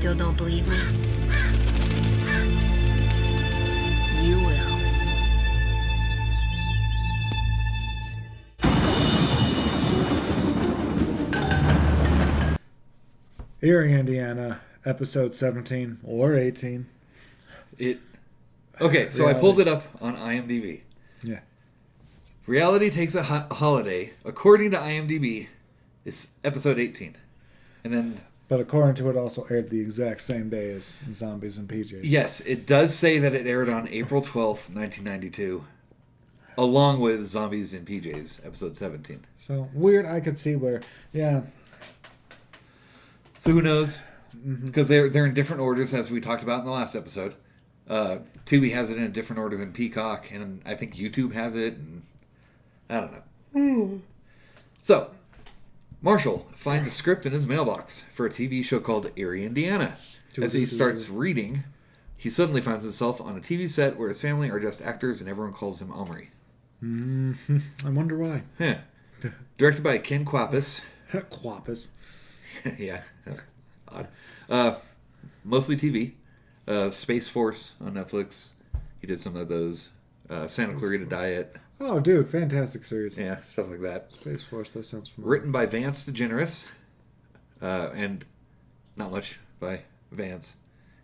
Still don't believe me? You will. Eerie, Indiana, episode 17 or 18. Okay, so I pulled it up on IMDb. Yeah. Reality Takes a Holiday, according to IMDb, is episode 18. And then... But according to it, also aired the exact same day as Zombies and PJs. Yes, it does say that it aired on April 12th, 1992, along with Zombies and PJs, episode 17. So, weird, I could see where, yeah. So who knows? Because they're in different orders, as we talked about in the last episode. Tubi has it in a different order than Peacock, and I think YouTube has it, and I don't know. So, Marshall finds a script in his mailbox for a TV show called Eerie, Indiana. As he starts reading, he suddenly finds himself on a TV set where his family are just actors and everyone calls him Omri. I wonder why. Yeah. Directed by Ken Kwapis. Quappus. Yeah. Odd. Mostly TV. Space Force on Netflix. He did some of those. Santa Clarita Diet. Oh, dude, fantastic series. Yeah, stuff like that. Space Force, that sounds familiar. Written by Vance DeGeneres. And not much by Vance.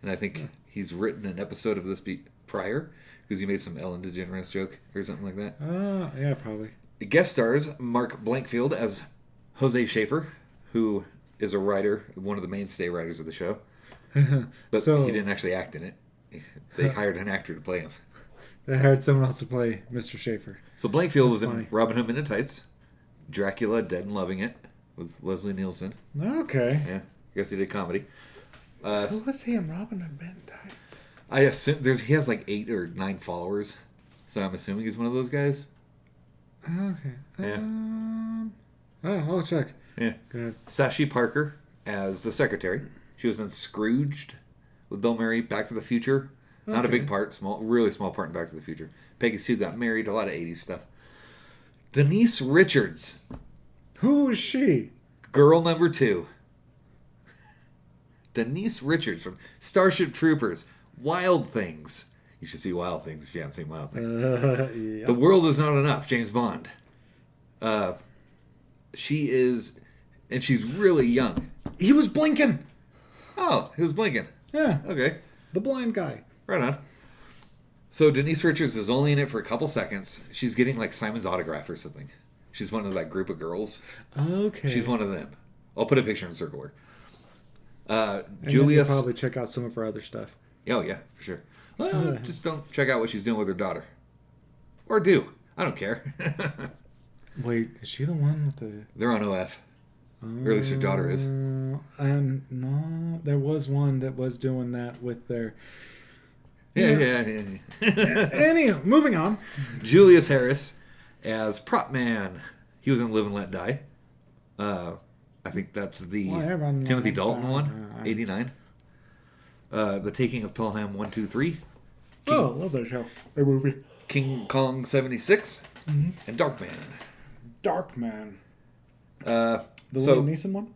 And I think he's written an episode of this prior, because he made some Ellen DeGeneres joke or something like that. Yeah, probably. It guest stars Mark Blankfield as Jose Schaefer, who is a writer, one of the mainstay writers of the show. But he didn't actually act in it. They hired an actor to play him. They hired someone else to play Mr. Schaefer. So Blankfield was in Robin Hood Men in Tights, Dracula, Dead and Loving It, with Leslie Nielsen. Okay. Yeah, I guess he did comedy. Who was he in Robin Hood Men in Tights? I assume he has like 8 or 9 followers, so I'm assuming he's one of those guys. Okay. Yeah. I'll check. Yeah. Go ahead. Sashi Parker as the secretary. She was in Scrooged with Bill Murray, Back to the Future. Not a big part, really small part in Back to the Future. Peggy Sue got married, a lot of 80s stuff. Denise Richards. Who is she? Girl number 2. Denise Richards from Starship Troopers. Wild Things. You should see Wild Things if you haven't seen Wild Things. Yep. The World Is Not Enough, James Bond. She is, and she's really young. He was blinking. Oh, he was blinking. Yeah. Okay. The blind guy. Right on. So Denise Richards is only in it for a couple seconds. She's getting like Simon's autograph or something. She's one of that group of girls. Okay. She's one of them. I'll put a picture in circle her. And Julius. then you'll probably check out some of her other stuff. Oh yeah, for sure. Just don't check out what she's doing with her daughter. Or do. I don't care. Wait, is she the one with the... They're on OF. Or at least her daughter is. And no, there was one that was doing that with their... Yeah. Anyway, moving on. Julius Harris as Prop Man. He was in Live and Let Die. I think that's the Timothy Dalton one, 89. The Taking of Pelham 1, 2, 3. Love that show. A movie. King Kong 76. And Darkman. Darkman. The Liam Neeson one?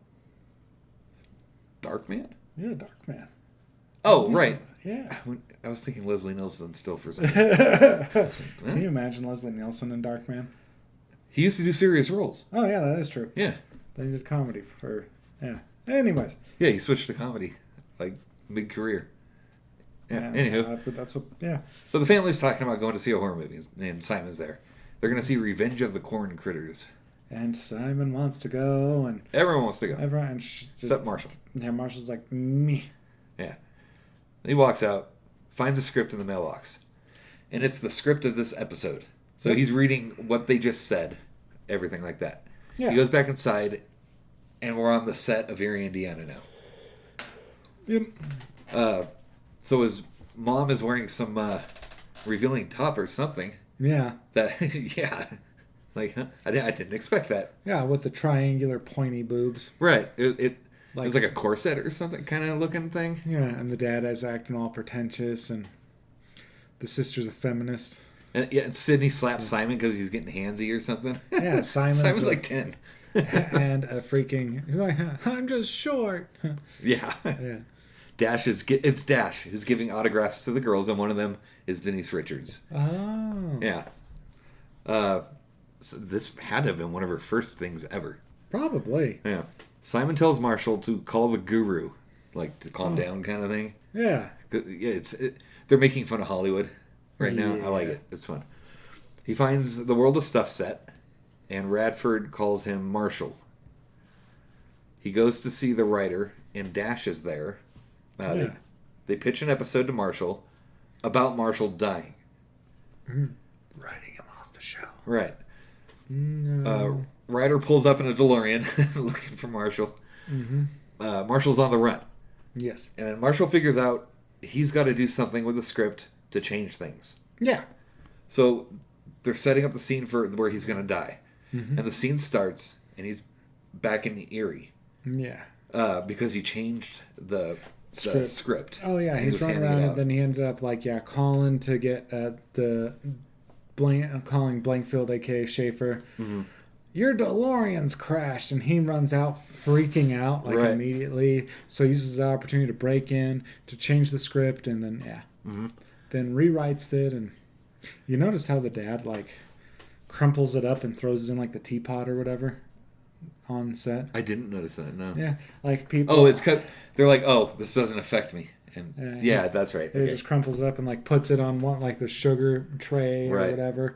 Darkman? Yeah, Darkman. Oh, right. Yeah. I was thinking Leslie Nielsen still for some reason. Can you imagine Leslie Nielsen in Darkman? He used to do serious roles. Oh, yeah, that is true. Yeah. Then he did comedy for... Yeah. Anyways. Yeah, he switched to comedy. Like, mid-career. Yeah, anywho. That's what... Yeah. So the family's talking about going to see a horror movie, and Simon's there. They're going to see Revenge of the Corn Critters. And Simon wants to go, and... Everyone wants to go. Everyone... Except Marshall. Yeah, Marshall's like, me. Yeah. He walks out, finds a script in the mailbox. And it's the script of this episode. So he's reading what they just said. Everything like that. Yeah. He goes back inside, and we're on the set of Eerie, Indiana now. Yep. So his mom is wearing some revealing top or something. Yeah. Yeah. Like, I didn't expect that. Yeah, with the triangular pointy boobs. Right. It was like a corset or something kind of looking thing. Yeah, and the dad is acting all pretentious, and the sister's a feminist. And Sydney slaps Simon because he's getting handsy or something. Yeah, Simon's like 10. And a freaking... He's like, I'm just short. Yeah. Yeah. It's Dash who's giving autographs to the girls, and one of them is Denise Richards. Oh. Yeah. So this had to have been one of her first things ever. Probably. Yeah. Simon tells Marshall to call the guru, like to calm down kind of thing. Yeah. Yeah, they're making fun of Hollywood right now. I like it. It's fun. He finds the World of Stuff set, and Radford calls him Marshall. He goes to see the writer, and Dash is there. They pitch an episode to Marshall about Marshall dying. Writing him off the show. Right. No. Ryder pulls up in a DeLorean looking for Marshall. Mm-hmm. Marshall's on the run. Yes. And then Marshall figures out he's got to do something with the script to change things. Yeah. So they're setting up the scene for where he's going to die. Mm-hmm. And the scene starts, and he's back in Eerie. Yeah. Because he changed the script. Oh, yeah. He's running around, and then he ended up, calling to get calling Blankfield, a.k.a. Schaefer. Mm-hmm. Your DeLorean's crashed, and he runs out freaking out immediately. So he uses the opportunity to break in, to change the script, and then, then rewrites it. And you notice how the dad, crumples it up and throws it in, the teapot or whatever on set? I didn't notice that, no. Yeah, people... Oh, it's because they're like, oh, this doesn't affect me. And that's right. He just crumples it up and, puts it on one, the sugar tray or whatever,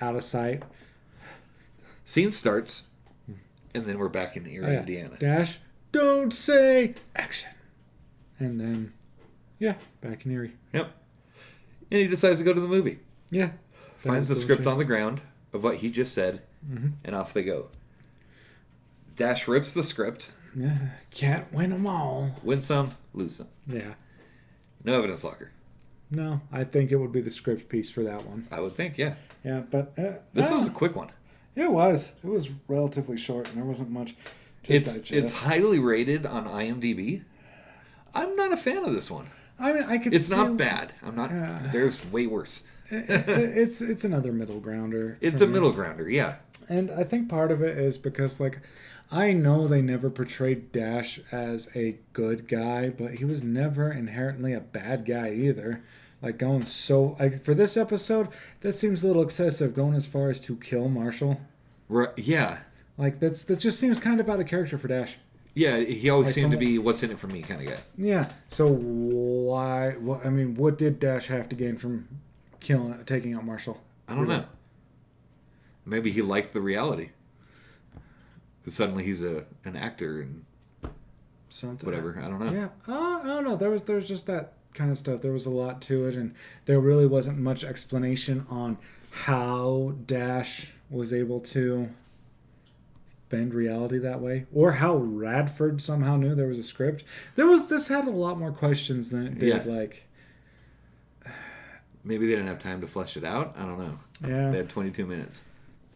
out of sight. Scene starts, and then we're back in Eerie, Indiana. Dash, don't say action. And then, back in Eerie. Yep. And he decides to go to the movie. Yeah. Finds the script on the ground of what he just said, and off they go. Dash rips the script. Yeah. Can't win them all. Win some, lose some. Yeah. No evidence locker. No, I think it would be the script piece for that one. I would think, yeah. Yeah, but... this was a quick one. It was. It was relatively short, and there wasn't much to digest. It's highly rated on IMDb. I'm not a fan of this one. I mean, I could. It's not bad. I'm not. There's way worse. It's another middle grounder. It's a middle grounder, yeah. And I think part of it is because, I know they never portrayed Dash as a good guy, but he was never inherently a bad guy either. Going for this episode, that seems a little excessive, going as far as to kill Marshall. Right, yeah. That just seems kind of out of character for Dash. Yeah, he always seemed to be what's in it for me kind of guy. Yeah, so why... Well, I mean, what did Dash have to gain from taking out Marshall? I don't know. Maybe he liked the reality. Because suddenly he's an actor and something. Whatever, I don't know. Yeah, I don't know. There was just that kind of stuff. There was a lot to it, and there really wasn't much explanation on how Dash was able to bend reality that way, or how Radford somehow knew there was a script. This had a lot more questions than it did. Maybe they didn't have time to flesh it out. I don't know. Yeah, they had 22 minutes.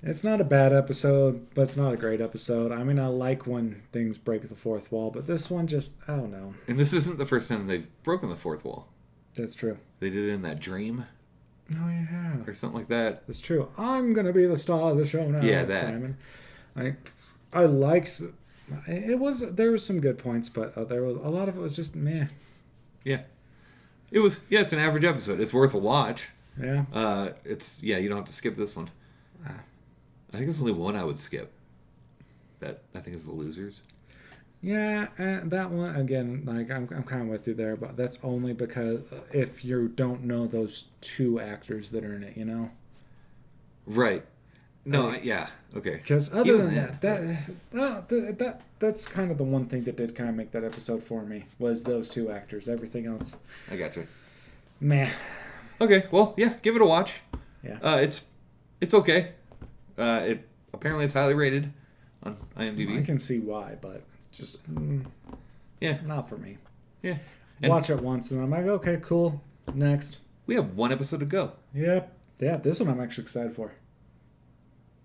It's not a bad episode, but it's not a great episode. I mean, I like when things break the fourth wall, but this one just, I don't know. And this isn't the first time they've broken the fourth wall. That's true. They did it in That Dream. Oh, yeah. Or something like that. That's true. I'm going to be the star of the show now, yeah, that. Simon. I liked... There were some good points, but there was a lot of it was just meh. Yeah. It's an average episode. It's worth a watch. Yeah. You don't have to skip this one. I think there's only one I would skip. That I think is The Losers. Yeah, and that one again, I'm kind of with you there, but that's only because if you don't know those two actors that are in it, you know. Right. No. Yeah. Okay. Because other than that's kind of the one thing that did kind of make that episode for me was those two actors. Everything else. I got you. Meh. Okay. Well, yeah. Give it a watch. Yeah. It's okay. It apparently it's highly rated on IMDb. I can see why, but just not for me. Yeah. Watch it once and I'm like, okay, cool. Next. We have one episode to go. Yep. Yeah, this one I'm actually excited for.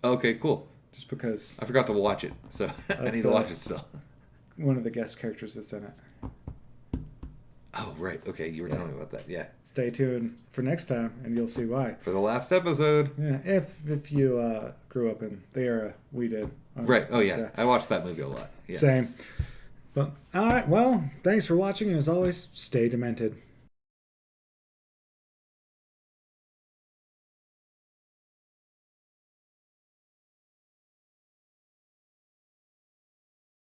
Okay, cool. Just because I forgot to watch it, so I need to watch it still. One of the guest characters that's in it. Oh, right. Okay, you were telling me about that. Yeah. Stay tuned for next time, and you'll see why. For the last episode. Yeah, if you grew up in the era we did. Right. Oh, yeah. I watched that movie a lot. Yeah. Same. But all right, well, thanks for watching, and as always, stay demented.